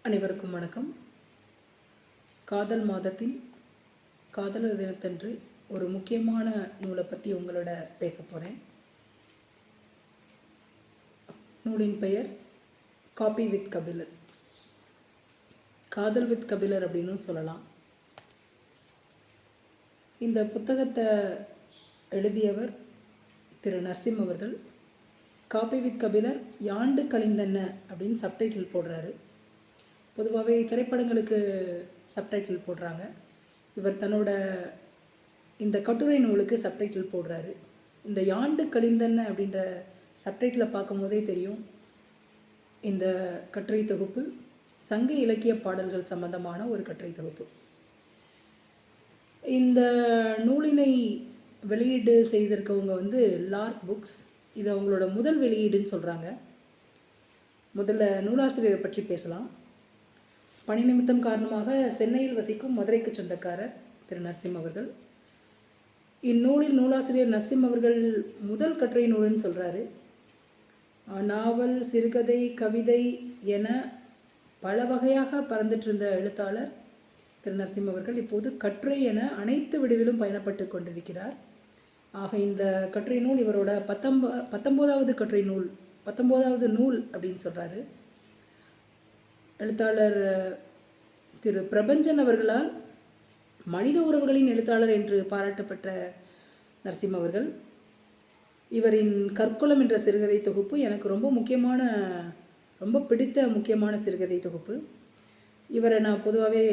அனைவருக்கும் வணக்கம். காதல் மாதத்தின் காதலர் தினத்தன்று ஒரு முக்கியமான நூலை பற்றி உங்களோட பேச போகிறேன். நூலின் பெயர் காப்பி வித் கபிலர், காதல் வித் கபிலர் அப்படின்னு சொல்லலாம். இந்த புத்தகத்தை எழுதியவர் திரு நரசிம் அவர்கள். காப்பி வித் கபிலர் யாண்டு கழிந்தன அப்படின்னு சப்டைட்டில் போடுறாரு. பொதுவாகவே திரைப்படங்களுக்கு சப்டைட்டில் போடுறாங்க. இவர் தன்னோட இந்த கட்டுரை நூலுக்கு சப்டைட்டில் போடுறாரு. இந்த யாண்டு கழிந்தன அப்படின்ற சப்டைட்டிலை பார்க்கும் போதே தெரியும் இந்த கட்டுரை தொகுப்பு சங்க இலக்கிய பாடல்கள் சம்பந்தமான ஒரு கட்டுரை தொகுப்பு. இந்த நூலினை வெளியீடு செய்திருக்கவங்க லார்க் புக்ஸ். இது அவங்களோட முதல் வெளியீடுன்னு சொல்கிறாங்க. முதல்ல நூலாசிரியரை பற்றி பேசலாம். பணி நிமித்தம் காரணமாக சென்னையில் வசிக்கும் மதுரைக்கு சொந்தக்காரர் திரு நரசிம் அவர்கள். இந்நூலில் நூலாசிரியர் நரசிம் அவர்கள் முதல் கட்டுரை நூல்னு சொல்கிறாரு. நாவல், சிறுகதை, கவிதை என பல வகையாக பறந்துட்டு இருந்த எழுத்தாளர் திரு நரசிம் அவர்கள் இப்போது கட்டுரை என அனைத்து விடுவிலும் பயணப்பட்டு கொண்டிருக்கிறார். ஆக இந்த கட்டுரை நூல் இவரோட 19வது கட்டுரை நூல், 19வது நூல் அப்படின்னு சொல்கிறாரு. எழுத்தாளர் திரு பிரபஞ்சன் அவர்களால் மனித உறவுகளின் எழுத்தாளர் என்று பாராட்டப்பட்ட நரசிம் அவர்கள், இவரின் கற்குலம் என்ற சிறுகதை தொகுப்பு எனக்கு ரொம்ப பிடித்த முக்கியமான சிறுகதை தொகுப்பு. இவரை நான் பொதுவாகவே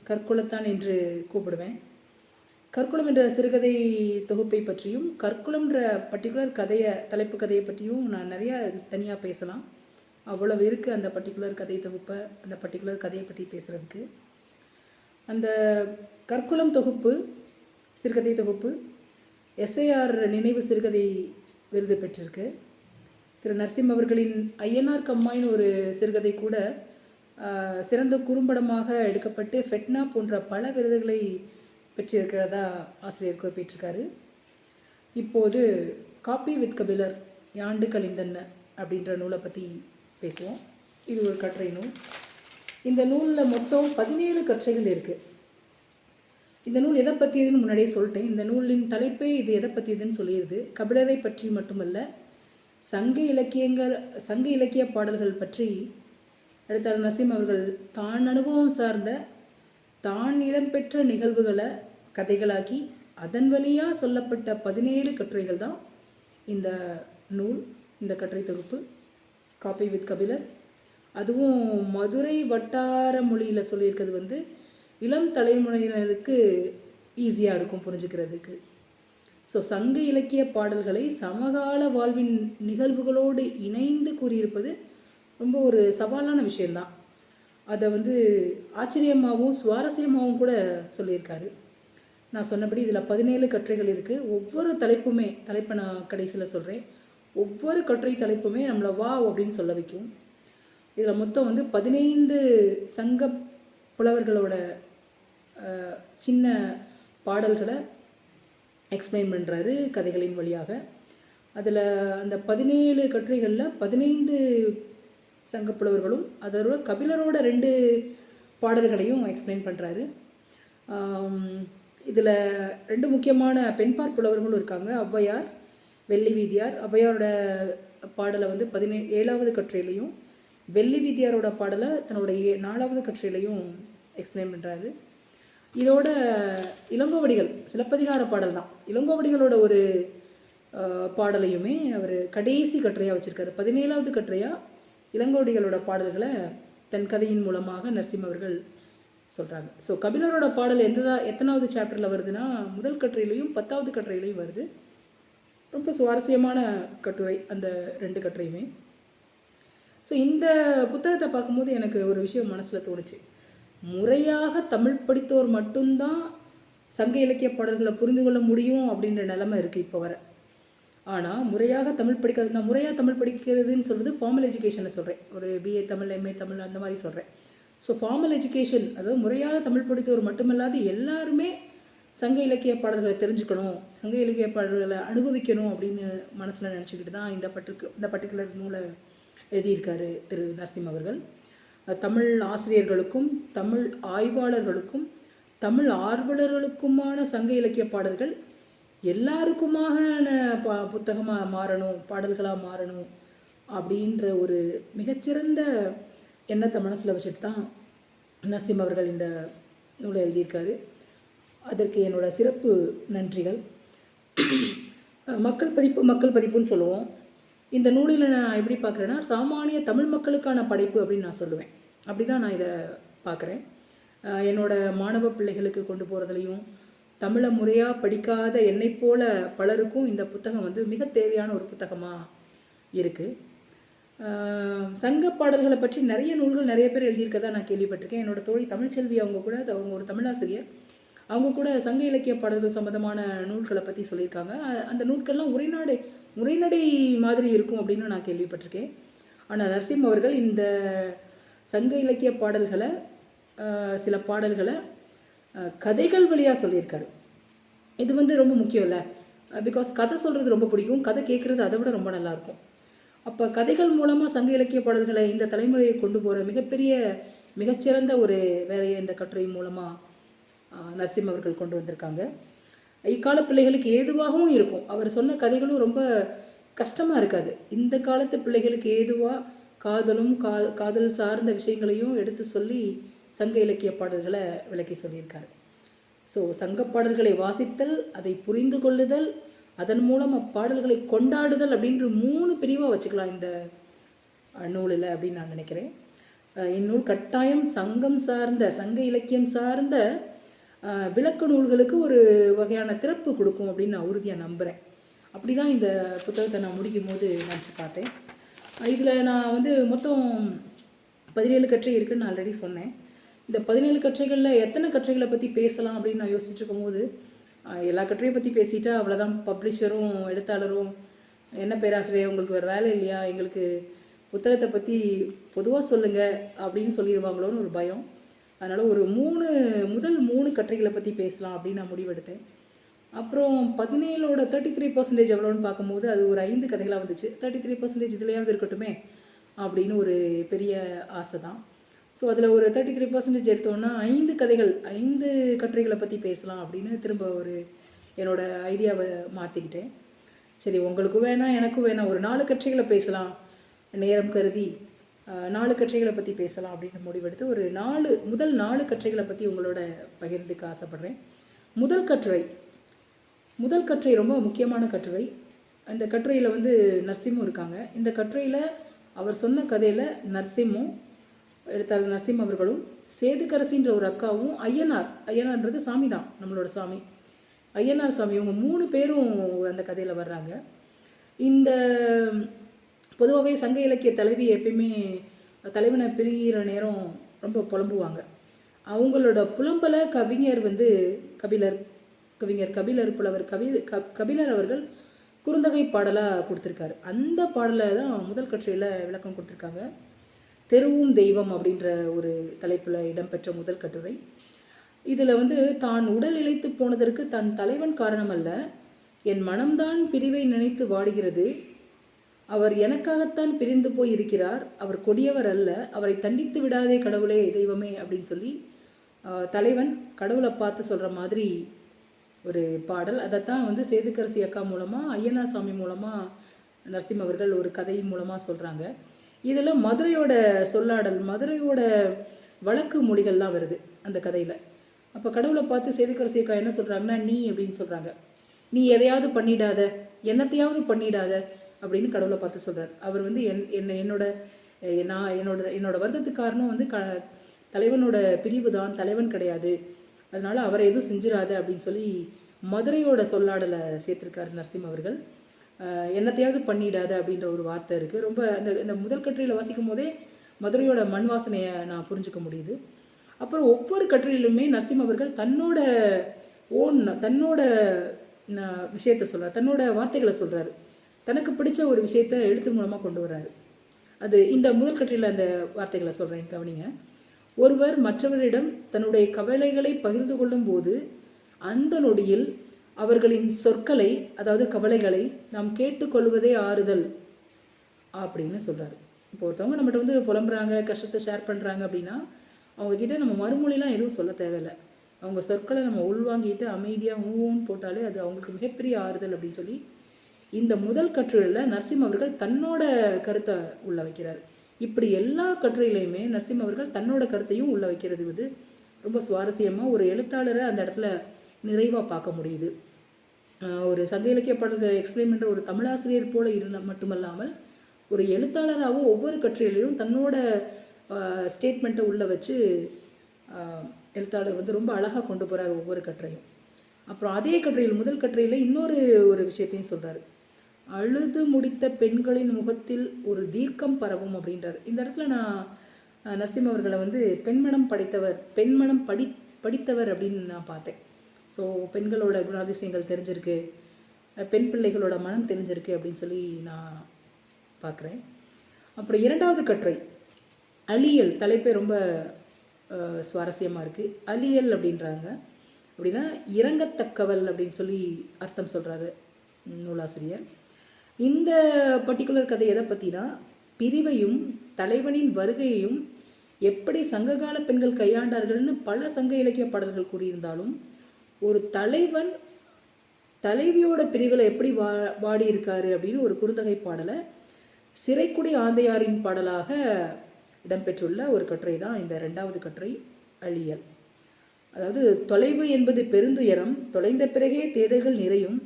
கற்குலத்தான் என்று கூப்பிடுவேன். கற்குலம் என்ற சிறுகதை தொகுப்பை பற்றியும் கற்குலம்ன்ற பர்டிகுலர் தலைப்பு கதையை பற்றியும் நான் நிறையா தனியாக பேசலாம். அவ்வளவு இருக்குது அந்த பர்டிகுலர் கதை தொகுப்பை, அந்த பர்டிகுலர் கதையை பற்றி பேசுகிறதுக்கு. அந்த கற்குலம் தொகுப்பு, சிறுகதை தொகுப்பு எஸ்ஐஆர் நினைவு சிறுகதை விருது பெற்றிருக்கு. திரு நரசிம் அவர்களின் ஐயனார் கம்மாயின் ஒரு சிறுகதை கூட சிறந்த குறும்படமாக எடுக்கப்பட்டு ஃபெட்னா போன்ற பல விருதுகளை பெற்றிருக்கிறதா ஆசிரியர் குறிப்பிட்டிருக்காரு. இப்போது காப்பி வித் கபிலர் யாண்டு கழிந்தன அப்படின்ற நூலை பற்றி பேசுவோம். இது ஒரு கட்டுரை நூல். இந்த நூலில் மொத்தம் 17 கட்டுரைகள் இருக்குது. இந்த நூல் எதை பற்றியதுன்னு முன்னாடியே சொல்லிட்டேன். இந்த நூலின் தலைப்பே இது எதை பற்றியதுன்னு சொல்லிடுது. கபிலரை பற்றி மட்டுமல்ல, சங்க இலக்கிய பாடல்கள் பற்றி எழுத்தாளர் நரசிம் அவர்கள் தான் அனுபவம் சார்ந்த, தான் இடம்பெற்ற நிகழ்வுகளை கதைகளாக்கி அதன் வழியாக சொல்லப்பட்ட 17 கட்டுரைகள் தான் இந்த நூல், இந்த கட்டுரை தொகுப்பு காப்பி வித் கபிலர். அதுவும் மதுரை வட்டார மொழியில் சொல்லியிருக்கிறது இளம் தலைமுறையினருக்கு ஈஸியாக இருக்கும் புரிஞ்சுக்கிறதுக்கு. ஸோ சங்க இலக்கிய பாடல்களை சமகால வாழ்வின் நிகழ்வுகளோடு இணைந்து கூறியிருப்பது ரொம்ப ஒரு சவாலான விஷயந்தான். அதை ஆச்சரியமாகவும் சுவாரஸ்யமாகவும் கூட சொல்லியிருக்காரு. நான் சொன்னபடி இதில் 17 கட்டுரைகள் இருக்குது. ஒவ்வொரு தலைப்பை நான் கடைசியில் சொல்கிறேன். ஒவ்வொரு கட்டுரை தலைப்புமே நம்மளை வா அப்படின்னு சொல்ல வைக்கும். இதில் மொத்தம் 15 சங்க புலவர்களோட சின்ன பாடல்களை எக்ஸ்பிளைன் பண்ணுறாரு கதைகளின் வழியாக. அதில் அந்த 17 கட்டுரைகளில் 15 சங்க புலவர்களும் அதோட கபிலரோட 2 பாடல்களையும் எக்ஸ்பிளைன் பண்ணுறாரு. இதில் 2 முக்கியமான பெண்பார் புலவர்களும் இருக்காங்க. ஔவையார், வெள்ளி வீதியார். ஔவையாரோட பாடலை 17வது கட்டுரையிலையும், வெள்ளி வீதியாரோட பாடலை தன்னோட 4வது கட்டுரையிலையும் எக்ஸ்பிளைன் பண்ணுறாரு. இதோட இளங்கோவடிகள் சிலப்பதிகார பாடல் தான். இளங்கோவடிகளோட ஒரு பாடலையுமே அவர் கடைசி கட்டுரையாக வச்சுருக்காரு. 17வது கட்டுரையாக இளங்கோவடிகளோட பாடல்களை தன் கதையின் மூலமாக நரசிம் அவர்கள் சொல்கிறாங்க. ஸோ கபிலரோட பாடல் எத்தனாவது சாப்டரில் வருதுன்னா, முதல் கட்டுரையிலையும் 10வது கட்டுரையிலையும் வருது. ரொம்ப சுவாரஸ்யமான கட்டுரை அந்த 2 கட்டுரையுமே. ஸோ இந்த புத்தகத்தை பார்க்கும்போது எனக்கு ஒரு விஷயம் மனசில் தோணுச்சு. முறையாக தமிழ் படித்தோர் மட்டும்தான் சங்க இலக்கிய பாடல்களை புரிந்து கொள்ள முடியும் அப்படின்ற நிலைமை இருக்குது இப்போ வர. ஆனால் முறையாக தமிழ் நான் முறையாக தமிழ் படிக்கிறதுன்னு சொல்கிறது ஃபார்மல் எஜுகேஷனில் சொல்கிறேன். ஒரு பிஏ தமிழ், எம்ஏ தமிழ் அந்த மாதிரி சொல்கிறேன். ஸோ ஃபார்மல் எஜுகேஷன், அதாவது முறையாக தமிழ் படித்தோர் மட்டுமல்லாது எல்லாருமே சங்க இலக்கிய பாடல்களை தெரிஞ்சுக்கணும், சங்க இலக்கிய பாடல்களை அனுபவிக்கணும் அப்படின்னு மனசில் நினச்சிக்கிட்டு தான் இந்த பர்டிகுலர் நூலை எழுதியிருக்காரு திரு நரசிம் அவர்கள். தமிழ் ஆசிரியர்களுக்கும் தமிழ் ஆய்வாளர்களுக்கும் தமிழ் ஆர்வலர்களுக்குமான சங்க இலக்கிய பாடல்கள் எல்லாருக்குமான புத்தகமாக மாறணும், பாடல்களாக மாறணும் அப்படின்ற ஒரு மிகச்சிறந்த எண்ணத்தை மனசில் வச்சுட்டு தான் நரசிம்ம அவர்கள் இந்த நூலை எழுதியிருக்காரு. அதற்கு என்னோட சிறப்பு நன்றிகள். மக்கள் பதிப்புன்னு சொல்லுவோம். இந்த நூலில் நான் எப்படி பார்க்குறேன்னா, சாமானிய தமிழ் மக்களுக்கான படைப்பு அப்படின்னு நான் சொல்லுவேன். அப்படி தான் நான் இதை பார்க்குறேன். என்னோட மாணவ பிள்ளைகளுக்கு கொண்டு போகிறதுலையும், தமிழை முறையாக படிக்காத என்னை போல பலருக்கும் இந்த புத்தகம் வந்து மிக தேவையான ஒரு புத்தகமாக இருக்குது. சங்க பாடல்களை பற்றி நிறைய நூல்கள் நிறைய பேர் எழுதியிருக்கதா நான் கேள்விப்பட்டிருக்கேன். என்னோட தோழி தமிழ்ச்செல்வி அவங்க ஒரு தமிழாசிரியர், அவங்க கூட சங்க இலக்கிய பாடல்கள் சம்மந்தமான நூல்களை பற்றி சொல்லியிருக்காங்க. அந்த நூல்கள்லாம் உரைநடை மாதிரி இருக்கும் அப்படின்னு நான் கேள்விப்பட்டிருக்கேன். ஆனால் நரசிம்ம அவர்கள் இந்த சங்க இலக்கிய பாடல்களை, சில பாடல்களை கதைகள் வழியாக சொல்லியிருக்காரு. இது வந்து ரொம்ப முக்கியம் இல்லை? பிகாஸ் கதை சொல்கிறது ரொம்ப பிடிக்கும், கதை கேட்குறது அதை விட ரொம்ப நல்லாயிருக்கும். அப்போ கதைகள் மூலமாக சங்க இலக்கிய பாடல்களை இந்த தலைமுறையை கொண்டு போகிற மிகச்சிறந்த ஒரு வேலையை இந்த கட்டுரை மூலமாக நரசிம்ம அவர்கள் கொண்டு வந்திருக்காங்க. இக்கால பிள்ளைகளுக்கு ஏதுவாகவும் இருக்கும். அவர் சொன்ன கதைகளும் ரொம்ப கஷ்டமாக இருக்காது. இந்த காலத்து பிள்ளைகளுக்கு ஏதுவாக காதல் சார்ந்த விஷயங்களையும் எடுத்து சொல்லி சங்க இலக்கிய பாடல்களை விளக்கி சொல்லியிருக்காரு. ஸோ சங்க பாடல்களை வாசித்தல், அதை புரிந்து கொள்ளுதல், அதன் மூலம் அப்பாடல்களை கொண்டாடுதல் அப்படின்ற 3 பிரிவாக வச்சுக்கலாம் இந்த நூலில் அப்படின்னு நான் நினைக்கிறேன். இந்நூல் கட்டாயம் சங்க இலக்கியம் சார்ந்த விளக்க நூல்களுக்கு ஒரு வகையான திறப்பு கொடுக்கும் அப்படின்னு நான் உறுதியாக நம்புகிறேன். அப்படி தான் இந்த புத்தகத்தை நான் முடிக்கும் போது நினச்சி பார்த்தேன். இதில் நான் வந்து மொத்தம் 17 கட்டுரை இருக்குதுன்னு நான் ஆல்ரெடி சொன்னேன். இந்த 17 கட்டுரைகளில் எத்தனை கட்டுரைகளை பற்றி பேசலாம் அப்படின்னு நான் யோசிச்சுட்டு இருக்கும்போது, எல்லா கட்டுரையை பற்றி பேசிட்டா அவ்வளோதான், பப்ளிஷரும் எழுத்தாளரும் என்ன பேராசிரியர் உங்களுக்கு வேறு வேலை இல்லையா, எங்களுக்கு புத்தகத்தை பற்றி பொதுவாக சொல்லுங்கள் அப்படின்னு சொல்லிடுவாங்களோன்னு ஒரு பயம். அதனால் முதல் 3 கட்டுரைகளை பற்றி பேசலாம் அப்படின்னு நான் முடிவெடுத்தேன். அப்புறம் 17ஓட 33% எவ்வளோன்னு பார்க்கும்போது அது ஒரு 5 கதைகளாக வந்துச்சு. 33% இதுலையாவது இருக்கட்டுமே அப்படின்னு ஒரு பெரிய ஆசை தான். ஸோ அதில் ஒரு 33% எடுத்தோன்னா 5 கட்டுரைகளை பற்றி பேசலாம் அப்படின்னு திரும்ப என்னோட ஐடியாவை மாற்றிக்கிட்டேன். சரி, உங்களுக்கும் வேணாம் எனக்கும் வேணாம், ஒரு 4 கட்டுரைகளை பேசலாம், நேரம் கருதி 4 கட்டுரைகளை பற்றி பேசலாம் அப்படின்னு முடிவெடுத்து முதல் 4 கட்டுரைகளை பற்றி உங்களோட பகிர்ந்துக்க ஆசைப்பட்றேன். முதல் கட்டுரை ரொம்ப முக்கியமான கட்டுரை. இந்த கட்டுரையில் வந்து நரசிம்மும் இருக்காங்க. இந்த கட்டுரையில் அவர் சொன்ன கதையில் எழுத்தாளர் நரசிம்ம அவர்களும், சேதுக்கரசின்ற ஒரு அக்காவும், ஐயனார்ன்றது சாமி தான், நம்மளோட சாமி, ஐயனார் சாமி, இவங்க 3 பேரும் அந்த கதையில் வர்றாங்க. இந்த பொதுவாகவே சங்க இலக்கிய தலைவி எப்பயுமே தலைவனை பிரிகிற நேரம் ரொம்ப புலம்புவாங்க. அவங்களோட புலம்பலை கபிலர் புலவர் கபிலர் அவர்கள் குறுந்தகை பாடலாக கொடுத்துருக்காரு. அந்த பாடலை தான் முதல் கட்டுரையில் விளக்கம் கொடுத்துருக்காங்க. தெருவும் தெய்வம் அப்படின்ற ஒரு தலைப்பில் இடம்பெற்ற முதல் கட்டுரை. இதில் வந்து தான் உடல் இழைத்து போனதற்கு தன் தலைவன் காரணமல்ல, என் மனம்தான் பிரிவை நினைத்து வாடுகிறது, அவர் எனக்காகத்தான் பிரிந்து போய் இருக்கிறார், அவர் கொடியவர் அல்ல, அவரை தண்டித்து விடாதே கடவுளே தெய்வமே அப்படின்னு சொல்லி தலைவன் கடவுளை பார்த்து சொல்கிற மாதிரி ஒரு பாடல். அதைத்தான் வந்து சேதுக்கரசி அக்கா மூலமாக, ஐயனார் சாமி மூலமாக நரசிம்ம அவர்கள் ஒரு கதை மூலமாக சொல்கிறாங்க. இதில் மதுரையோட சொல்லாடல், மதுரையோட வழக்கு மொழிகள்லாம் வருது அந்த கதையில். அப்போ கடவுளை பார்த்து சேதுக்கரசி அக்கா என்ன சொல்கிறாங்கன்னா, நீ அப்படின்னு சொல்கிறாங்க, நீ எதையாவது பண்ணிடாத, என்னத்தையாவது பண்ணிடாத அப்படின்னு கடவுளை பார்த்து சொல்கிறார். அவர் வந்து என்னோட வருத்தத்துக்கு காரணம் வந்து தலைவனோட பிரிவு தான், தலைவன் கிடையாது, அதனால அவரை எதுவும் செஞ்சிடாத அப்படின்னு சொல்லி மதுரையோட சொல்லாடலை சேர்த்திருக்காரு நரசிம்ம அவர்கள். என்னத்தையாவது பண்ணிடாத அப்படின்ற ஒரு வார்த்தை இருக்குது. ரொம்ப இந்த முதல் கட்டுரையில் வாசிக்கும் போதே மதுரையோட மண் வாசனையை நான் புரிஞ்சுக்க முடியுது. அப்புறம் ஒவ்வொரு கட்டுரையிலுமே நரசிம்ம அவர்கள் தன்னோட விஷயத்தை சொல்கிறார், தன்னோட வார்த்தைகளை சொல்கிறாரு, தனக்கு பிடிச்ச ஒரு விஷயத்தை எழுத்து மூலமாக கொண்டு வர்றாரு. அது இந்த முதல் கட்டுரையில் அந்த வார்த்தைகளை சொல்கிறேன், கவனிங்க. ஒருவர் மற்றவரிடம் தன்னுடைய கவலைகளை பகிர்ந்து கொள்ளும் போது அந்த நொடியில் அவர்களின் சொற்களை, அதாவது கவலைகளை நாம் கேட்டுக்கொள்வதே ஆறுதல் அப்படின்னு சொல்கிறார். இப்போ ஒருத்தவங்க நம்மகிட்ட வந்து புலம்புறாங்க, கஷ்டத்தை ஷேர் பண்ணுறாங்க அப்படின்னா, அவங்கக்கிட்ட நம்ம மறுமொழிலாம் எதுவும் சொல்ல தேவையில்ல. அவங்க சொற்களை நம்ம உள்வாங்கிட்டு அமைதியாக ஊன்னு போட்டாலே அது அவங்களுக்கு மிகப்பெரிய ஆறுதல் அப்படின்னு சொல்லி இந்த முதல் கட்டுரையில் நரசிம்ம அவர்கள் தன்னோட கருத்தை உள்ள வைக்கிறார். இப்படி எல்லா கட்டுரையிலையுமே நரசிம்ம அவர்கள் தன்னோட கருத்தையும் உள்ள வைக்கிறது வந்து ரொம்ப சுவாரஸ்யமாக ஒரு எழுத்தாளரை அந்த இடத்துல நிறைவாக பார்க்க முடியுது. ஒரு சங்க இலக்கிய பாடல்களை எக்ஸ்பிளைன் பண்ணுற ஒரு தமிழாசிரியர் போல இருந்த மட்டுமல்லாமல் ஒரு எழுத்தாளராகவும் ஒவ்வொரு கட்டுரையிலையும் தன்னோட ஸ்டேட்மெண்ட்டை உள்ள வச்சு எழுத்தாளர் வந்து ரொம்ப அழகாக கொண்டு போகிறார் ஒவ்வொரு கட்டுரையும். அப்புறம் அதே கட்டுரையில் முதல் கட்டுரையில் இன்னொரு ஒரு விஷயத்தையும் சொல்கிறார். அழுது முடித்த பெண்களின் முகத்தில் ஒரு தீர்க்கம் பரவும் அப்படின்றார். இந்த இடத்துல நான் நரசிம்ம அவர்களை வந்து பெண்மனம் படித்தவர் அப்படின்னு நான் பார்த்தேன். ஸோ பெண்களோட குணாதிசயங்கள் தெரிஞ்சிருக்கு, பெண் பிள்ளைகளோட மனம் தெரிஞ்சிருக்கு அப்படின்னு சொல்லி நான் பார்க்குறேன். அப்புறம் இரண்டாவது கட்டுரை அலியல், தலைப்பே ரொம்ப சுவாரஸ்யமாக இருக்குது. அலியல் அப்படின்றாங்க. அப்படின்னா இறங்கத்தக்கவள் அப்படின்னு சொல்லி அர்த்தம் சொல்கிறாரு நூலாசிரியர். இந்த பர்டிகுலர் கதை எதை பற்றினா, பிரிவையும் தலைவனின் வருகையையும் எப்படி சங்ககால பெண்கள் கையாண்டார்கள்னு பல சங்க இலக்கிய பாடல்கள் கூறியிருந்தாலும், ஒரு தலைவன் தலைவியோட பிரிவில் எப்படி வாடி இருக்காரு அப்படின்னு ஒரு குறுந்தகை பாடலை சிறைக்குடி ஆந்தையாரின் பாடலாக இடம்பெற்றுள்ள ஒரு கட்டுரை தான் இந்த இரண்டாவது கட்டுரை அழியல். அதாவது தொலைவு என்பது பெருந்துயரம், தொலைந்த பிறகே தேடல்கள் நிறையும்,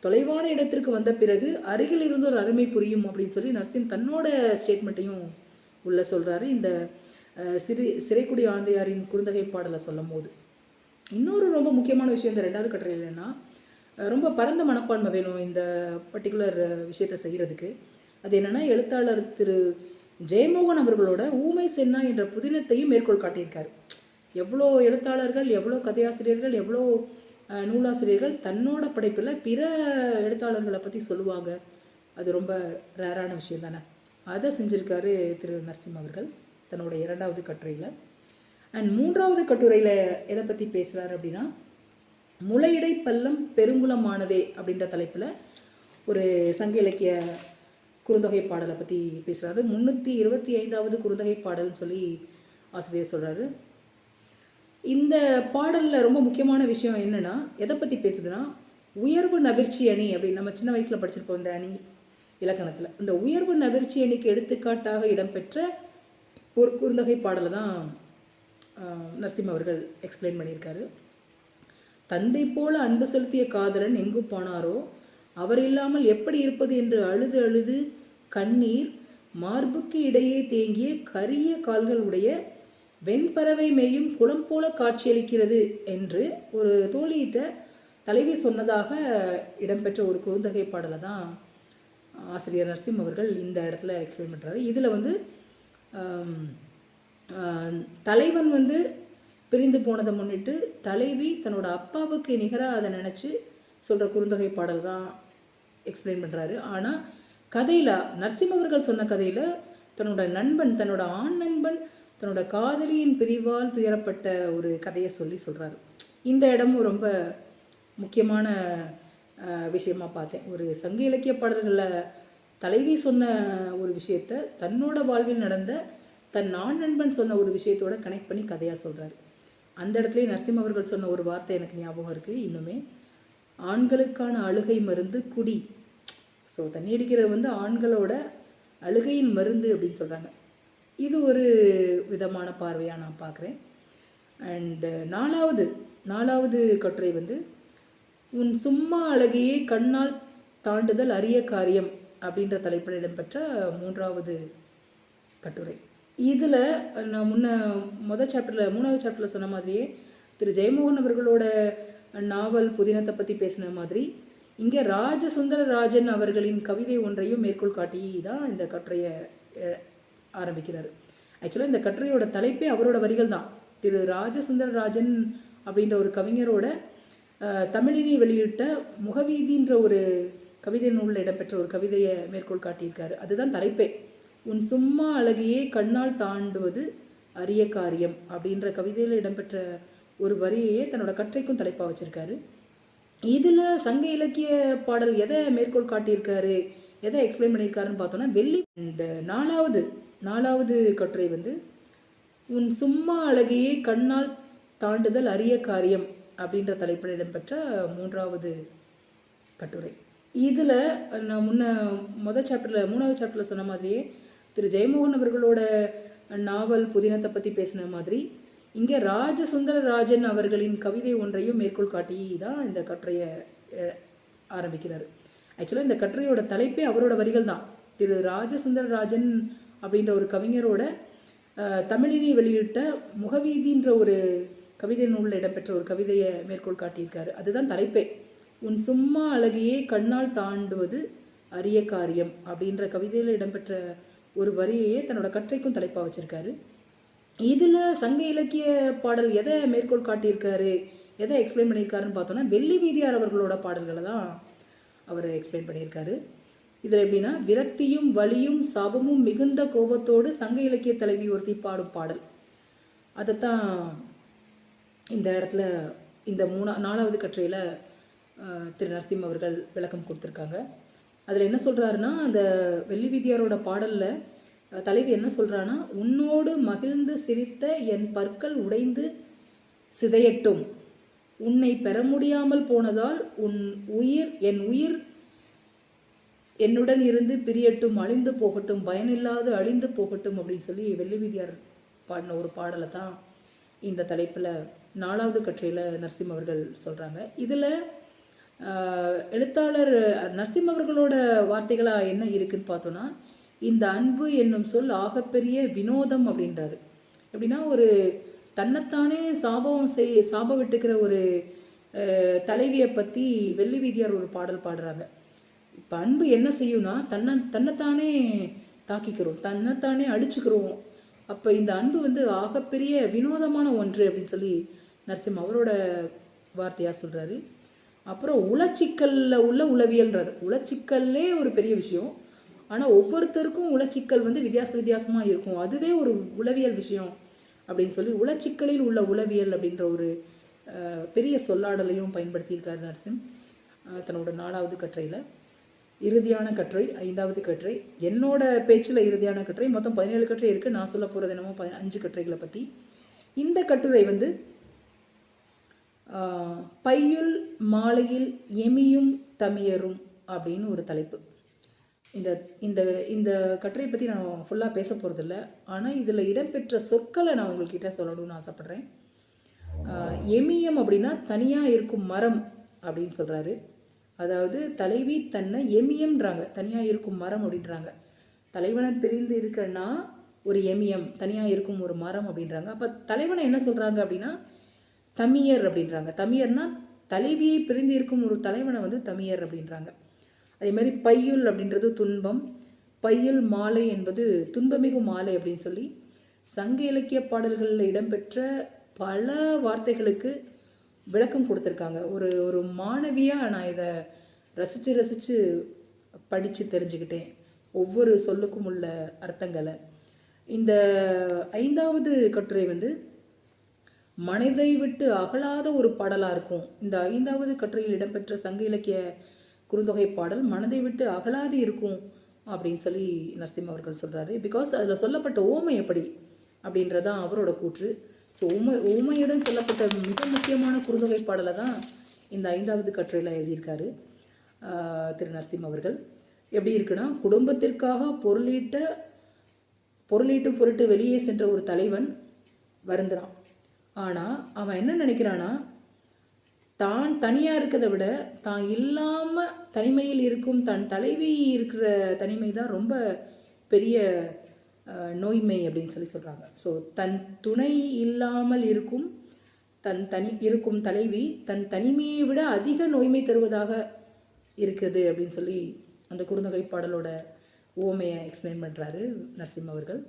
தொலைவான இடத்திற்கு வந்த பிறகு அருகில் இருந்து ஒரு அருமை புரியும் அப்படின்னு சொல்லி நரசிம் தன்னோட ஸ்டேட்மெண்ட்டையும் உள்ள சொல்கிறாரு இந்த சிறைக்குடி ஆந்தையாரின் குறுந்தகை பாடலை சொல்லும் போது. இன்னொரு ரொம்ப முக்கியமான விஷயம் இந்த ரெண்டாவது கட்டுரையில் என்னன்னா, ரொம்ப பரந்த மனப்பான்மை வேணும் இந்த பர்டிகுலர் விஷயத்தை செய்கிறதுக்கு. அது என்னென்னா, எழுத்தாளர் திரு ஜெயமோகன் அவர்களோட ஊமை சென்னா என்ற புதினத்தையும் மேற்கோள் காட்டியிருக்காரு. எவ்வளோ எழுத்தாளர்கள், எவ்வளோ கதையாசிரியர்கள், எவ்வளோ நூலாசிரியர்கள் தன்னோட படைப்பில் பிற எழுத்தாளர்களை பற்றி சொல்லுவாங்க. அது ரொம்ப ரேரான விஷயம் தானே. அதை செஞ்சுருக்காரு திரு நரசிம்ம அவர்கள் தன்னோட இரண்டாவது கட்டுரையில். அண்ட் மூன்றாவது கட்டுரையில் எதை பற்றி பேசுகிறார் அப்படின்னா, முளையிடை பள்ளம் பெருங்குளமானதே அப்படின்ற தலைப்பில் ஒரு சங்க இலக்கிய குறுந்தொகை பாடலை பற்றி பேசுகிறாரு. 325வது குறுந்தொகை பாடல்னு சொல்லி ஆசிரியர் சொல்கிறாரு. இந்த பாடலில் ரொம்ப முக்கியமான விஷயம் என்னென்னா, எதை பற்றி பேசுதுன்னா, உயர்வு நவிர்ச்சி அணி அப்படின்னு நம்ம சின்ன வயசில் படிச்சிருப்போம் இந்த அணி இலக்கணத்தில். இந்த உயர்வு நவிர்ச்சி அணிக்கு எடுத்துக்காட்டாக இடம்பெற்ற ஒரு குறுந்தொகை பாடலை தான் நரசிம்ம அவர்கள் எக்ஸ்பிளைன் பண்ணியிருக்காரு. தந்தை போல அன்பு செலுத்திய காதலன் எங்கு போனாரோ அவர் இல்லாமல் எப்படி இருப்பது என்று அழுது அழுது கண்ணீர் மார்புக்கு இடையே தேங்கிய கரிய கால்கள் உடைய வெண்பறவை மேயும் குளம் போல காட்சியளிக்கிறது என்று ஒரு தோழியிட்ட தலைவி சொன்னதாக இடம்பெற்ற ஒரு குறுந்தொகை பாடலை தான் ஆசிரியர் நரசிம்ம அவர்கள் இந்த இடத்துல எக்ஸ்பிளைன் பண்ணுறாரு. இதில் வந்து தலைவன் வந்து பிரிந்து போனதை முன்னிட்டு தலைவி தன்னோட அப்பாவுக்கு நிகராக அதை நினச்சி சொல்கிற குறுந்தொகை பாடல் தான் எக்ஸ்பிளைன் பண்ணுறாரு. ஆனால் கதையில் நரசிம்ம அவர்கள் சொன்ன கதையில் தன்னோட நண்பன், தன்னோட ஆண் நண்பன் தன்னோட காதலியின் பிரிவால் துயரப்பட்ட ஒரு கதையை சொல்கிறாரு. இந்த இடமும் ரொம்ப முக்கியமான விஷயமா பார்த்தேன். ஒரு சங்க இலக்கிய பாடல்களில் தலைவி சொன்ன ஒரு விஷயத்த தன்னோட வாழ்வில் நடந்த தன் ஆண் நண்பன் சொன்ன ஒரு விஷயத்தோட கனெக்ட் பண்ணி கதையாக சொல்கிறாரு. அந்த இடத்துலேயே நரசிம்ம அவர்கள் சொன்ன ஒரு வார்த்தை எனக்கு ஞாபகம் இருக்குது இன்னுமே. ஆண்களுக்கான அழுகை மருந்து குடி. ஸோ தண்ணி அடிக்கிறது வந்து ஆண்களோட அழுகையின் மருந்து அப்படின்னு சொல்கிறாங்க. இது ஒரு விதமான பார்வையாக நான் பார்க்குறேன். அண்டு நாலாவது கட்டுரை வந்து உன் சும்மா அழகையே கண்ணால் தாண்டுதல் அரிய காரியம் அப்படின்ற தலைப்பில் இடம்பெற்ற மூன்றாவது கட்டுரை. இதில் நான் மூணாவது சாப்டரில் சொன்ன மாதிரியே திரு ஜெயமோகன் அவர்களோட நாவல் புதினத்தை பற்றி பேசின மாதிரி இங்கே ராஜசுந்தரராஜன் அவர்களின் கவிதை ஒன்றையும் மேற்கோள் காட்டி தான் இந்த கட்டுரையை ஆரம்பிக்கிறார். ஆக்சுவலாக இந்த கட்டுரையோட தலைப்பே அவரோட வரிகள் தான். திரு ராஜசுந்தரராஜன் அப்படின்ற ஒரு கவிஞரோட தமிழினி வெளியிட்ட முகவீதின்ற ஒரு கவிதை நூலில் இடம்பெற்ற ஒரு கவிதையை மேற்கோள் காட்டியிருக்காரு. அதுதான் தலைப்பே. உன் சும்மா அழகையே கண்ணால் தாண்டுவது அரிய காரியம் அப்படின்ற கவிதையில் இடம்பெற்ற ஒரு வரியையே தன்னோட கட்டுரைக்கும் தலைப்பாக வச்சுருக்காரு. இதில் சங்க இலக்கிய பாடல் எதை மேற்கோள் காட்டியிருக்காரு, எதை எக்ஸ்பிளைன் பண்ணியிருக்காருன்னு பார்த்தோன்னா வெள்ளி. அண்ட் நாலாவது கட்டுரை வந்து உன் சும்மா அழகையே கண்ணால் தாண்டுதல் அரிய காரியம் அப்படின்ற தலைப்பில் இடம்பெற்ற மூன்றாவது கட்டுரை. இதில் நான் மூணாவது சாப்டரில் சொன்ன மாதிரியே திரு ஜெயமோகன் அவர்களோட நாவல் புதினத்தை பற்றி பேசின மாதிரி இங்கே ராஜசுந்தர ராஜன் அவர்களின் கவிதை ஒன்றையும் மேற்கோள் காட்டி தான் இந்த கட்டுரையை ஆரம்பிக்கிறார். ஆக்சுவலாக இந்த கட்டுரையோட தலைப்பே அவரோட வரிகள் தான். திரு ராஜசுந்தர ராஜன் அப்படின்ற ஒரு கவிஞரோட தமிழில் வெளியிட்ட முகவீதின்ற ஒரு கவிதை நூலில் இடம்பெற்ற ஒரு கவிதையை மேற்கோள் காட்டியிருக்காரு. அதுதான் தலைப்பே. உன் சும்மா அழகையே கண்ணால் தாண்டுவது அரிய காரியம் அப்படின்ற கவிதையில் இடம்பெற்ற ஒரு வரியையே தன்னோட கட்டுரைக்கும் தலைப்பாக வச்சிருக்காரு. இதில் சங்க இலக்கிய பாடல் எதை மேற்கோள் காட்டியிருக்காரு, எதை எக்ஸ்பிளைன் பண்ணியிருக்காருன்னு பார்த்தோன்னா வெள்ளி வீதியார் அவர்களோட பாடல்களை தான் அவர் எக்ஸ்பிளைன் பண்ணியிருக்காரு. இதில் எப்படின்னா, விரக்தியும் வலியும் சாபமும் மிகுந்த கோபத்தோடு சங்க இலக்கிய தலைவி ஒருத்தி பாடும் பாடல். அதைத்தான் இந்த இடத்துல இந்த நாலாவது கட்டுரையில் திரு நரசிம்ம அவர்கள் விளக்கம் கொடுத்துருக்காங்க. அதில் என்ன சொல்கிறாருன்னா, அந்த வெள்ளி வீதியாரோட பாடலில் தலைவி என்ன சொல்கிறான்னா, உன்னோடு மகிழ்ந்து சிரித்த என் பற்கள் உடைந்து சிதையட்டும், உன்னை பெற முடியாமல் போனதால் என் உயிர் என்னுடன் இருந்து பிரியட்டும், அழிந்து போகட்டும், பயனில்லாது அழிந்து போகட்டும் அப்படின்னு சொல்லி வெள்ளி வீதியார் பாடின ஒரு பாடலை தான் இந்த தலைப்பில் நாலாவது கட்டுரையில் நரசிம்ம அவர்கள் சொல்கிறாங்க. இதில் எழுத்தாளர் நரசிம்ம அவர்களோட வார்த்தைகளாக என்ன இருக்குன்னு பார்த்தோன்னா, இந்த அன்பு என்னும் சொல் ஆகப்பெரிய வினோதம் அப்படின்றாரு. எப்படின்னா, ஒரு தன்னைத்தானே சாப விட்டுக்கிற ஒரு தலைவியை பற்றி வெள்ளி வீதியார் ஒரு பாடல் பாடுறாங்க. இப்போ அன்பு என்ன செய்யும்னா, தன்னைத்தானே தாக்கிக்கிறோம், தன்னைத்தானே அடிச்சுக்கிறோம். அப்போ இந்த அன்பு வந்து ஆகப்பெரிய வினோதமான ஒன்று அப்படின்னு சொல்லி நரசிம்ம அவரோட வார்த்தையாக சொல்கிறாரு. அப்புறம் உளச்சிக்கலில் உள்ள உளவியல்ன்றார். உளச்சிக்கல்லே ஒரு பெரிய விஷயம், ஆனால் ஒவ்வொருத்தருக்கும் உளச்சிக்கல் வந்து வித்தியாசமாக இருக்கும், அதுவே ஒரு உளவியல் விஷயம் அப்படின்னு சொல்லி உளச்சிக்கலில் உள்ள உளவியல் அப்படின்ற ஒரு பெரிய சொல்லாடலையும் பயன்படுத்தியிருக்காரு நரசிம் தன்னோட நாலாவது கட்டுரையில். இறுதியான கட்டுரை, ஐந்தாவது கட்டுரை, என்னோட பேச்சில் இறுதியான கட்டுரை. மொத்தம் 17 கட்டுரை இருக்குது. நான் சொல்ல போகிறது என்னமோ 5 கட்டுரைகளை பற்றி. இந்த கட்டுரை வந்து பையுள் மாலையில் எமியும் தமியரும் அப்படின்னு ஒரு தலைப்பு. இந்த இந்த இந்த கட்டுரையை பற்றி நான் ஃபுல்லாக பேச போகிறதில்ல, ஆனால் இதில் இடம்பெற்ற சொற்களை நான் உங்கள்கிட்ட சொல்லணும்னு ஆசைப்பட்றேன். எமியம் அப்படின்னா தனியாக இருக்கும் மரம் அப்படின்னு சொல்கிறாரு. அதாவது தலைவி தன்னை எமியம்ன்றாங்க, தனியாக இருக்கும் மரம் அப்படின்றாங்க. தலைவனை பிரிந்து இருக்கிறன்னா ஒரு எமியம், தனியாக இருக்கும் ஒரு மரம் அப்படின்றாங்க. அப்போ தலைவனை என்ன சொல்கிறாங்க அப்படின்னா தமியர் அப்படின்றாங்க. தமியர்னா தலைவியை பிரிந்து இருக்கும் ஒரு தலைவனை வந்து தமியர் அப்படின்றாங்க. அதே மாதிரி பையுள் அப்படின்றது துன்பம், பையுள் மாலை என்பது துன்பமிகும் மாலை அப்படின்னு சொல்லி சங்க இலக்கிய பாடல்களில் இடம்பெற்ற பல வார்த்தைகளுக்கு விளக்கம் கொடுத்துருக்காங்க. ஒரு மாணவியாக நான் இதை ரசித்து படித்து தெரிஞ்சுக்கிட்டேன், ஒவ்வொரு சொல்லுக்கும் உள்ள அர்த்தங்களை. இந்த ஐந்தாவது கட்டுரை வந்து மனதை விட்டு அகலாத ஒரு பாடலாக இருக்கும். இந்த ஐந்தாவது கட்டுரையில் இடம்பெற்ற சங்க இலக்கிய குறுந்தொகை பாடல் மனதை விட்டு அகலாது இருக்கும் அப்படின்னு சொல்லி நரசிம்ம அவர்கள் சொல்கிறாரு. பிகாஸ் அதில் சொல்லப்பட்ட ஓமை எப்படி அப்படின்றதான் அவரோட கூற்று. ஸோ ஊமையுடன் சொல்லப்பட்ட மிக முக்கியமான குறுந்தொகை பாடலை தான் இந்த ஐந்தாவது கட்டுரையில் எழுதியிருக்காரு திரு நரசிம்ம அவர்கள். எப்படி இருக்குன்னா, குடும்பத்திற்காக பொருளீட்டும் பொருட்டு வெளியே சென்ற ஒரு தலைவன் வருந்துறான். ஆனால் அவன் என்ன நினைக்கிறான்னா, தான் தனியாக இருக்கிறத விட தான் இல்லாமல் தனிமையில் இருக்கும் தன் தலைவி இருக்கிற தனிமை தான் ரொம்ப பெரிய நோய்மை அப்படின்னு சொல்லி சொல்கிறாங்க. ஸோ தன் துணை இல்லாமல் இருக்கும் இருக்கும் தலைவி தன் தனிமையை விட அதிக நோய்மை தருவதாக இருக்குது அப்படின்னு சொல்லி அந்த குறுந்தொகை பாடலோட ஓமையை எக்ஸ்பிளைன் பண்ணுறாரு நரசிம்ம அவர்கள்.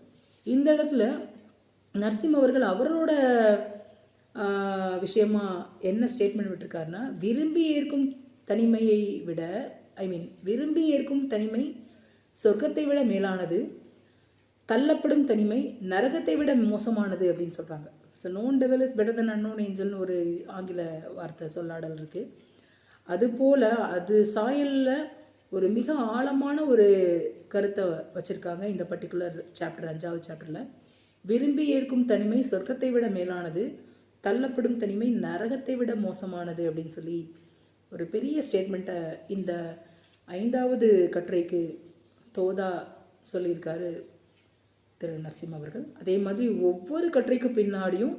இந்த இடத்துல நரசிம்ம அவர்கள் அவரோட விஷயமா என்ன ஸ்டேட்மெண்ட் விட்டுருக்காருன்னா, விரும்பி ஏற்கும் தனிமையை விட விரும்பி ஏற்கும் தனிமை சொர்க்கத்தை விட மேலானது, தள்ளப்படும் தனிமை நரகத்தை விட மோசமானது அப்படின்னு சொல்கிறாங்க. So known devil is better than unknown ஏஞ்சல்னு ஒரு ஆங்கில வார்த்தை சொல்லாடல் இருக்குது. அதுபோல் அது சாயலில் ஒரு மிக ஆழமான ஒரு கருத்தை வச்சுருக்காங்க இந்த பர்டிகுலர் சாப்டர், 5வது சாப்டரில். விரும்பி ஏற்கும் தனிமை சொர்க்கத்தை விட மேலானது, தள்ளப்படும் தனிமை நரகத்தை விட மோசமானது அப்படின்னு சொல்லி ஒரு பெரிய ஸ்டேட்மெண்ட்டை இந்த 5வது கட்டுரைக்கு தோதா சொல்லியிருக்காரு திரு நரசிம்ம அவர்கள். அதே மாதிரி ஒவ்வொரு கட்டுரைக்கு பின்னாடியும்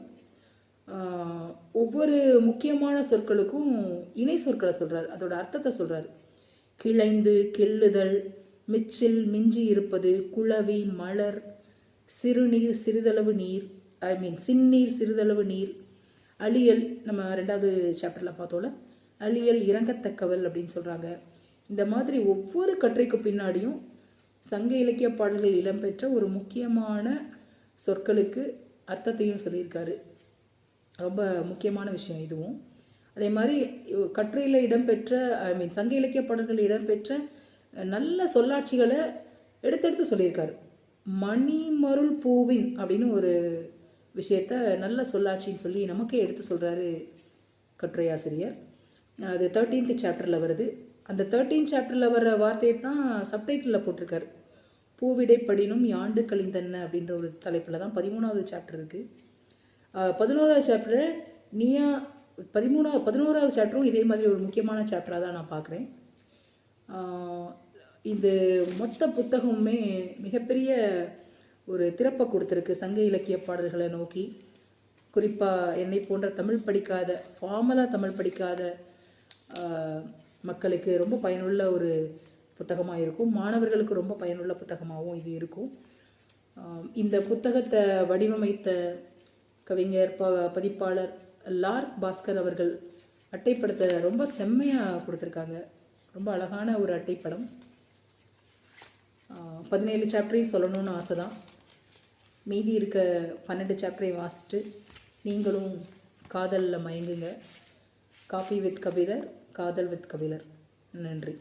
ஒவ்வொரு முக்கியமான சொற்களுக்கும் இணை சொற்களை சொல்கிறார், அதோட அர்த்தத்தை சொல்கிறார். கிளைந்து, கிள்ளுதல், மிச்சில், மிஞ்சி இருப்பது, குளவி, மலர், சிறுநீர், சிறிதளவு நீர், சின்னீர், சிறிதளவு நீர், அழியல், நம்ம 2வது சாப்டரில் பார்த்தோம்ல, அழியல், இறங்கத்தக்கவல் அப்படின்னு சொல்கிறாங்க. இந்த மாதிரி ஒவ்வொரு கட்டுரைக்கு பின்னாடியும் சங்க இலக்கிய பாடல்கள் இடம்பெற்ற ஒரு முக்கியமான சொற்களுக்கு அர்த்தத்தையும் சொல்லியிருக்காரு. ரொம்ப முக்கியமான விஷயம் இதுவும். அதே மாதிரி கட்டுரையில் இடம்பெற்ற சங்க இலக்கிய பாடல்கள் இடம்பெற்ற நல்ல சொல்லாட்சிகளை எடுத்தெடுத்து சொல்லியிருக்காரு. மணிமருள் பூவின் அப்படின்னு ஒரு விஷயத்த நல்ல சொல்லாட்சின்னு சொல்லி நமக்கே எடுத்து சொல்கிறாரு கட்டுரை ஆசிரியர். அது 13th சாப்டரில் வருது. அந்த 13th சாப்டரில் வர்ற வார்த்தையை தான் சப்டைட்டிலில் போட்டிருக்காரு. பூவிடை படினும் யாண்டு கழிந்தன்ன அப்படின்ற ஒரு தலைப்பில் தான் 13வது சாப்டர் இருக்குது. 11வது சாப்டர் நீயா 11வது சாப்டரும் இதே மாதிரி ஒரு முக்கியமான சாப்டராக தான் நான் பார்க்குறேன். இது மொத்த புத்தகமுமே மிகப்பெரிய ஒரு திறப்பை கொடுத்துருக்கு சங்க இலக்கிய பாடல்களை நோக்கி. குறிப்பாக என்னை போன்ற தமிழ் படிக்காத, ஃபார்மலாக தமிழ் படிக்காத மக்களுக்கு ரொம்ப பயனுள்ள ஒரு புத்தகமாக இருக்கும். மாணவர்களுக்கு ரொம்ப பயனுள்ள புத்தகமாகவும் இது இருக்கும். இந்த புத்தகத்தை வடிவமைத்த கவிஞர், பதிப்பாளர் லார்க் பாஸ்கர் அவர்கள் அட்டைப்படத்தை ரொம்ப செம்மையாக கொடுத்துருக்காங்க. ரொம்ப அழகான ஒரு அட்டைப்படம். 17 சாப்டரையும் சொல்லணும்னு ஆசை தான். மீதி இருக்க 12 சாப்டரையும் வாசிட்டு நீங்களும் காதலில் மயங்குங்க. காஃபி வித் கபிலர், காதல் வித் கபிலர். நன்றி.